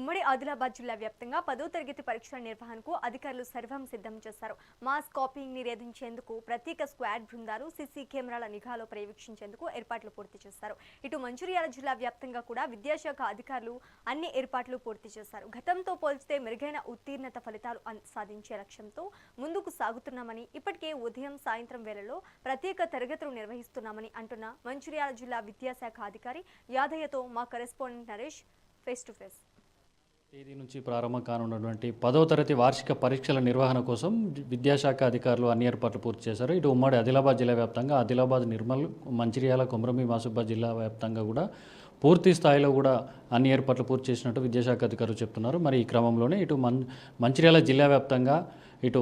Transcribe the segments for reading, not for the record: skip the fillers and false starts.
ఉమ్మడి ఆదిలాబాద్ జిల్లా వ్యాప్తంగా 10వ తరగతి పరీక్షల నిర్వహణకు అధికారులు సర్వం సిద్ధం చేశారు. మాస్ కాపీయింగ్ నిరోధించేందుకు ప్రత్యేక స్క్వాడ్ బృందాలు సీసీ కెమెరాల నిఘాలో పర్యవేక్షించేందుకు ఏర్పాట్లు పూర్తి చేశారు. ఇటు మంచిర్యాల జిల్లా వ్యాప్తంగా కూడా విద్యాశాఖ అధికారులు అన్ని ఏర్పాట్లు పూర్తి చేశారు. గతంతో పోల్చితే మెరుగైన ఉత్తీర్ణత ఫలితాలు సాధించే లక్ష్యంతో ముందుకు సాగుతున్నామని, ఇప్పటికే ఉదయం సాయంత్రం వేళల్లో ప్రత్యేక తరగతులు నిర్వహిస్తున్నామని అంటున్న మంచిర్యాల జిల్లా విద్యాశాఖ అధికారి యాదయ్యతో మా correspondent Naresh face to face. తేదీ నుంచి ప్రారంభం కానున్నటువంటి 10వ తరగతి వార్షిక పరీక్షల నిర్వహణ కోసం విద్యాశాఖ అధికారులు అన్ని ఏర్పాట్లు పూర్తి చేశారు. ఇటు ఉమ్మడి ఆదిలాబాద్ జిల్లా వ్యాప్తంగా ఆదిలాబాద్, నిర్మల్, మంచిర్యాల, కొమరంభీం ఆసిఫాబాద్ జిల్లా వ్యాప్తంగా కూడా పూర్తి స్థాయిలో కూడా అన్ని ఏర్పాట్లు పూర్తి చేసినట్టు విద్యాశాఖ అధికారులు చెప్తున్నారు. మరి ఈ క్రమంలోనే ఇటు మంచిర్యాల జిల్లా వ్యాప్తంగా ఇటు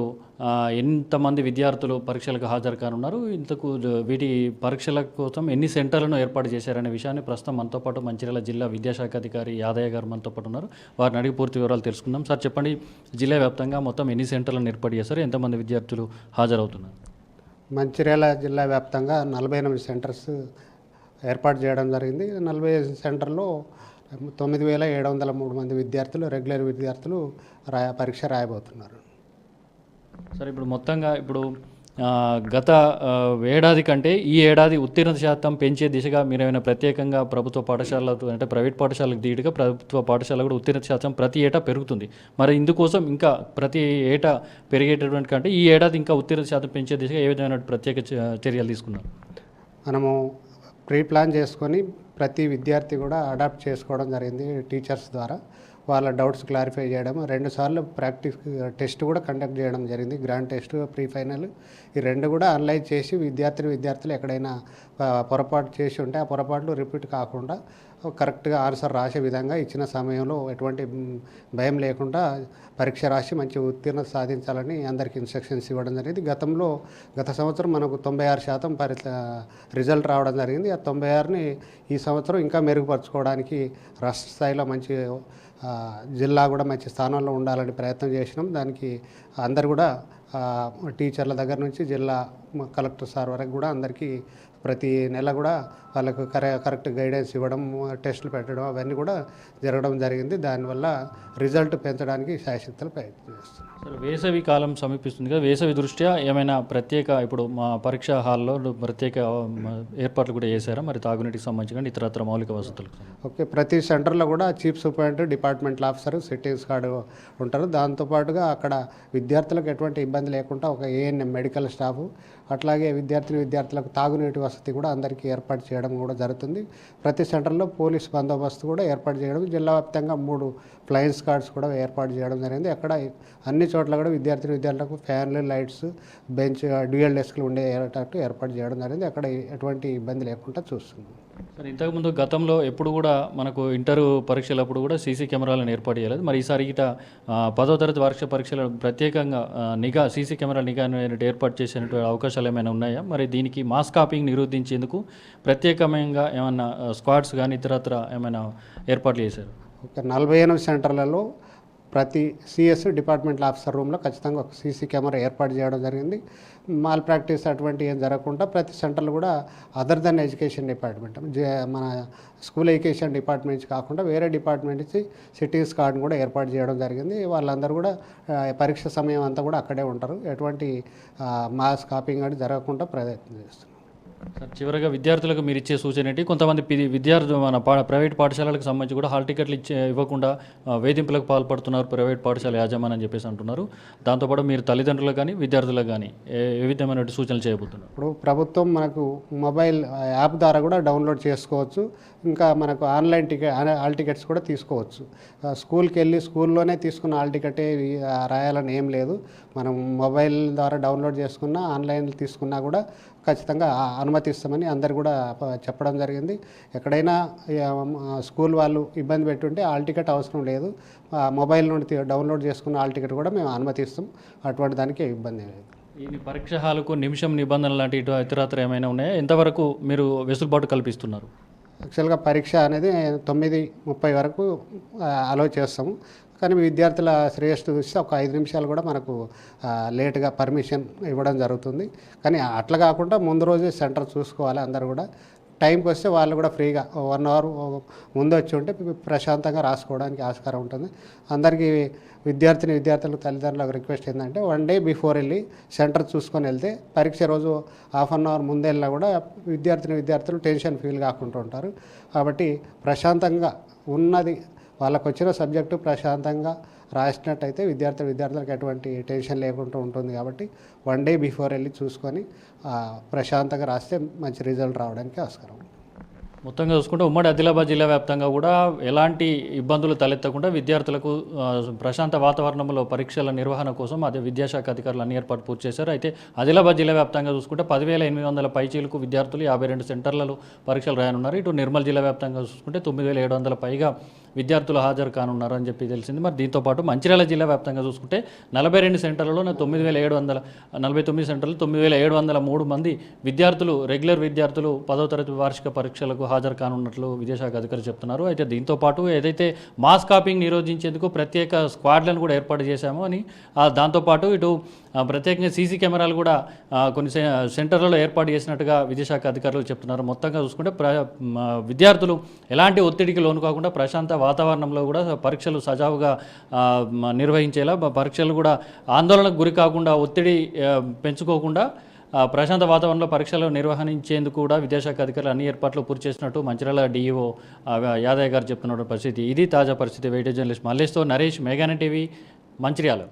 ఎంతమంది విద్యార్థులు పరీక్షలకు హాజరు కానున్నారు, ఇంతకు వీటి పరీక్షల కోసం ఎన్ని సెంటర్లను ఏర్పాటు చేశారనే విషయాన్ని ప్రస్తుతం మనతో పాటు మంచిర్యాల జిల్లా విద్యాశాఖ అధికారి యాదయ్య గారు మనతో పాటు ఉన్నారు. వారిని అడిగి పూర్తి వివరాలు తెలుసుకుందాం. సార్ చెప్పండి, జిల్లా వ్యాప్తంగా మొత్తం ఎన్ని సెంటర్లను ఏర్పాటు చేశారు, ఎంతమంది విద్యార్థులు హాజరవుతున్నారు? మంచిర్యాల జిల్లా వ్యాప్తంగా 48 సెంటర్స్ ఏర్పాటు చేయడం జరిగింది. 40 సెంటర్లో 9,703 మంది విద్యార్థులు, రెగ్యులర్ విద్యార్థులు పరీక్ష రాయబోతున్నారు. సరే, ఇప్పుడు మొత్తంగా గత ఏడాది కంటే ఈ ఏడాది ఉత్తీర్ణత శాతం పెంచే దిశగా మీరు ఏమైనా ప్రత్యేకంగా ప్రభుత్వ పాఠశాలలు అంటే ప్రైవేట్ పాఠశాలకు ధీటుగా ప్రభుత్వ పాఠశాల కూడా ఉత్తీర్ణత శాతం ప్రతి ఏటా పెరుగుతుంది. మరి ఇందుకోసం ఇంకా ప్రతి ఏటా పెరిగేటటువంటి కంటే ఈ ఏడాది ఇంకా ఉత్తీర్ణత శాతం పెంచే దిశగా ఏ విధమైన ప్రత్యేక చర్యలు తీసుకున్నారు? మనము ప్రీ ప్లాన్ చేసుకొని ప్రతి విద్యార్థి కూడా అడాప్ట్ చేసుకోవడం జరిగింది. టీచర్స్ ద్వారా వాళ్ళ డౌట్స్ క్లారిఫై చేయడం, 2 సార్లు ప్రాక్టీస్ టెస్ట్ కూడా కండక్ట్ చేయడం జరిగింది. గ్రాండ్ టెస్ట్, ప్రీ ఫైనల్, ఈ 2 కూడా అనలైజ్ చేసి విద్యార్థులు ఎక్కడైనా పొరపాటు చేసి ఉంటే ఆ పొరపాట్లు రిపీట్ కాకుండా కరెక్ట్గా ఆన్సర్ రాసే విధంగా ఇచ్చిన సమయంలో ఎటువంటి భయం లేకుండా పరీక్ష రాసి మంచి ఉత్తీర్ణత సాధించాలని అందరికీ ఇన్స్ట్రక్షన్స్ ఇవ్వడం జరిగింది. గత సంవత్సరం మనకు 96% రిజల్ట్ రావడం జరిగింది. ఆ 96ని ఈ సంవత్సరం ఇంకా మెరుగుపరచుకోవడానికి రాష్ట్ర స్థాయిలో మంచి జిల్లా కూడా మంచి స్థానంలో ఉండాలని ప్రయత్నం చేసినాం. దానికి అందరు కూడా టీచర్ల దగ్గర నుంచి జిల్లా కలెక్టర్ సార్ వరకు కూడా అందరికీ ప్రతి నెల కూడా వాళ్ళకు కరెక్ట్ గైడెన్స్ ఇవ్వడం, టెస్టులు పెట్టడం అవన్నీ కూడా జరగడం జరిగింది. దానివల్ల రిజల్ట్ పెంచడానికి శాయశక్తులు ప్రయత్నం చేస్తున్నాం. సరే, వేసవి కాలం సమీపిస్తుంది కదా, వేసవి దృష్ట్యా ఏమైనా ప్రత్యేక ఇప్పుడు మా పరీక్షా హాల్లో ప్రత్యేక ఏర్పాట్లు కూడా చేశారా? మరి తాగునీటికి సంబంధించి కానీ ఇతరత్ర మౌలిక వసతులకు? ఓకే, ప్రతి సెంటర్లో కూడా chief superintendent, departmental officer, sittings guard ఉంటారు. దాంతోపాటుగా అక్కడ విద్యార్థులకు ఎటువంటి ఇబ్బంది లేకుండా ఒక ఏఎన్ఎం మెడికల్ స్టాఫ్, అట్లాగే విద్యార్థులకు తాగునీటి వసతి కూడా అందరికీ ఏర్పాటు చేయడం కూడా జరుగుతుంది. ప్రతి సెంటర్లో పోలీస్ బందోబస్తు కూడా ఏర్పాటు చేయడం, జిల్లా వ్యాప్తంగా 3 ఫ్లయింగ్ స్క్వాడ్స్ కూడా ఏర్పాటు చేయడం జరిగింది. అక్కడ అన్ని చోట్ల కూడా విద్యార్థులకు ఫ్యాన్లు, లైట్స్, బెంచ్, డ్యూయల్ డెస్క్లు ఉండేటట్టు ఏర్పాటు చేయడం జరిగింది. అక్కడ ఎటువంటి ఇబ్బంది లేకుండా చూస్తుంది. సరే, ఇంతకుముందు గతంలో ఎప్పుడు కూడా మనకు ఇంటర్ పరీక్షలప్పుడు కూడా సీసీ కెమెరాలను ఏర్పాటు చేయలేదు. మరి ఈసారి ఇట 10వ తరగతి వార్షిక పరీక్షలు ప్రత్యేకంగా సీసీ కెమెరా నిఘా ఏర్పాటు చేసేటువంటి అవకాశాలు ఏమైనా ఉన్నాయా? మరి దీనికి మాస్ కాపీయింగ్ నిరోధించేందుకు ప్రత్యేకంగా ఏమైనా స్క్వాడ్స్ కానీ ఇతరత్ర ఏమైనా ఏర్పాట్లు చేశారు? ఒక 48 సెంటర్లలో ప్రతి సిఎస్, డిపార్ట్మెంటల్ ఆఫీసర్ రూమ్లో ఖచ్చితంగా ఒక సీసీ కెమెరా ఏర్పాటు చేయడం జరిగింది. మాల్ ప్రాక్టీస్ అటువంటి ఏం జరగకుండా ప్రతి సెంటర్లు కూడా అదర్ దెన్ ఎడ్యుకేషన్ డిపార్ట్మెంట్, మన స్కూల్ ఎడ్యుకేషన్ డిపార్ట్మెంట్ నుంచి కాకుండా వేరే డిపార్ట్మెంట్ నుంచి సిట్టింగ్స్ కార్డును కూడా ఏర్పాటు చేయడం జరిగింది. వాళ్ళందరూ కూడా పరీక్ష సమయం అంతా కూడా అక్కడే ఉంటారు. ఎటువంటి మాస్ కాపీయింగ్ అని జరగకుండా ప్రయత్నం చేస్తున్నారు. సార్, చివరిగా విద్యార్థులకు మీరు ఇచ్చే సూచన ఏంటి? కొంతమంది విద్యార్థులు మన ప్రైవేట్ పాఠశాలలకు సంబంధించి కూడా హాల్ టికెట్లు ఇవ్వకుండా వేధింపులకు పాల్పడుతున్నారు ప్రైవేట్ పాఠశాల యాజమాన్యం అని చెప్పేసి అంటున్నారు. దాంతోపాటు మీరు తల్లిదండ్రులకు కానీ విద్యార్థులకు కానీ ఏ విధమైన సూచనలు చేయబోతున్నారు? ఇప్పుడు ప్రభుత్వం మనకు మొబైల్ యాప్ ద్వారా కూడా డౌన్లోడ్ చేసుకోవచ్చు. ఇంకా మనకు ఆన్లైన్ హాల్ టికెట్స్ కూడా తీసుకోవచ్చు. స్కూల్కి వెళ్ళి స్కూల్లోనే తీసుకున్న హాల్ టికెటే రాయాలని ఏం లేదు. మనం మొబైల్ ద్వారా డౌన్లోడ్ చేసుకున్నా, ఆన్లైన్లో తీసుకున్నా కూడా ఖచ్చితంగా అనుమతిస్తామని అందరు కూడా చెప్పడం జరిగింది. ఎక్కడైనా స్కూల్ వాళ్ళు ఇబ్బంది పెట్టుంటే హాల్ టికెట్ అవసరం లేదు, మొబైల్ నుండి డౌన్లోడ్ చేసుకున్న హాల్ టికెట్ కూడా మేము అనుమతిస్తాం. అటువంటి దానికి ఇబ్బంది లేదు. ఈ పరీక్ష హాలుకు నిమిషం నిబంధనలు లాంటి ఇతరత్ర ఏమైనా ఉన్నాయా? ఎంతవరకు మీరు వెసులుబాటు కల్పిస్తున్నారు? యాక్చువల్గా పరీక్ష అనేది 9:30 వరకు అలో చేస్తాము. కానీ విద్యార్థుల శ్రేయస్సు చూస్తే ఒక 5 నిమిషాలు కూడా మనకు లేట్గా పర్మిషన్ ఇవ్వడం జరుగుతుంది. కానీ అట్లా కాకుండా ముందు రోజే సెంటర్ చూసుకోవాలి అందరు కూడా. టైంకి వస్తే వాళ్ళు కూడా ఫ్రీగా 1 అవర్ ముందు వచ్చి ఉంటే ప్రశాంతంగా రాసుకోవడానికి ఆస్కారం ఉంటుంది. అందరికీ విద్యార్థుల తల్లిదండ్రులకు రిక్వెస్ట్ ఏంటంటే 1 డే బిఫోర్ వెళ్ళి సెంటర్ చూసుకొని వెళ్తే పరీక్ష రోజు ½ అన్ అవర్ ముందు వెళ్ళినా కూడా విద్యార్థులు టెన్షన్ ఫీల్ కాకుండా ఉంటారు. కాబట్టి ప్రశాంతంగా ఉన్నది వాళ్ళకు వచ్చిన సబ్జెక్టు ప్రశాంతంగా రాసినట్టయితే విద్యార్థులకు ఎటువంటి టెన్షన్ లేకుండా ఉంటుంది. కాబట్టి 1 డే బిఫోర్ వెళ్ళి చూసుకొని ప్రశాంతంగా రాస్తే మంచి రిజల్ట్ రావడానికి ఆస్కారం. మొత్తంగా చూసుకుంటే ఉమ్మడి ఆదిలాబాద్ జిల్లా వ్యాప్తంగా కూడా ఎలాంటి ఇబ్బందులు తలెత్తకుండా విద్యార్థులకు ప్రశాంత వాతావరణంలో పరీక్షల నిర్వహణ కోసం అదే విద్యాశాఖ అధికారులు అన్ని ఏర్పాటు పూర్తి చేశారు. అయితే ఆదిలాబాద్ జిల్లా వ్యాప్తంగా చూసుకుంటే 10,800 పైచీలకు విద్యార్థులు 52 సెంటర్లలో పరీక్షలు రాయనున్నారు. ఇటు నిర్మల్ జిల్లా వ్యాప్తంగా చూసుకుంటే 9,700 పైగా విద్యార్థులు హాజరు కానున్నారు అని చెప్పి తెలిసింది. మరి దీంతోపాటు మంచిర్యాల జిల్లా వ్యాప్తంగా చూసుకుంటే 42 సెంటర్లలో 9,749 సెంటర్లు 9,703 మంది విద్యార్థులు రెగ్యులర్ విద్యార్థులు 10వ తరగతి వార్షిక పరీక్షలకు హాజరు కానున్నట్లు విద్యాశాఖ అధికారులు చెప్తున్నారు. అయితే దీంతోపాటు ఏదైతే మాస్ కాపింగ్ నిరోధించేందుకు ప్రత్యేక స్క్వాడ్లను కూడా ఏర్పాటు చేశామో అని దాంతోపాటు ఇటు ప్రత్యేకంగా సీసీ కెమెరాలు కూడా కొన్ని సెంటర్లలో ఏర్పాటు చేసినట్టుగా విద్యాశాఖ అధికారులు చెప్తున్నారు. మొత్తంగా చూసుకుంటే విద్యార్థులు ఎలాంటి ఒత్తిడికి లోను కాకుండా ప్రశాంత వాతావరణంలో కూడా పరీక్షలు సజావుగా నిర్వహించేలా పరీక్షలు కూడా ఆందోళనకు గురి కాకుండా ఒత్తిడి పెంచుకోకుండా ప్రశాంత వాతావరణంలో పరీక్షలు నిర్వహించేందుకు కూడా విద్యాశాఖ అధికారులు అన్ని ఏర్పాట్లు పూర్తి చేసినట్టు మంచిర్యాల డిఈఓ యాదయ్య గారు చెప్తున్న పరిస్థితి. ఇది తాజా పరిస్థితి. వెయిటేజ్ జర్నలిస్ట్ మల్లేష్తో నరేష్, మేఘాన టీవీ, మంచిర్యాల.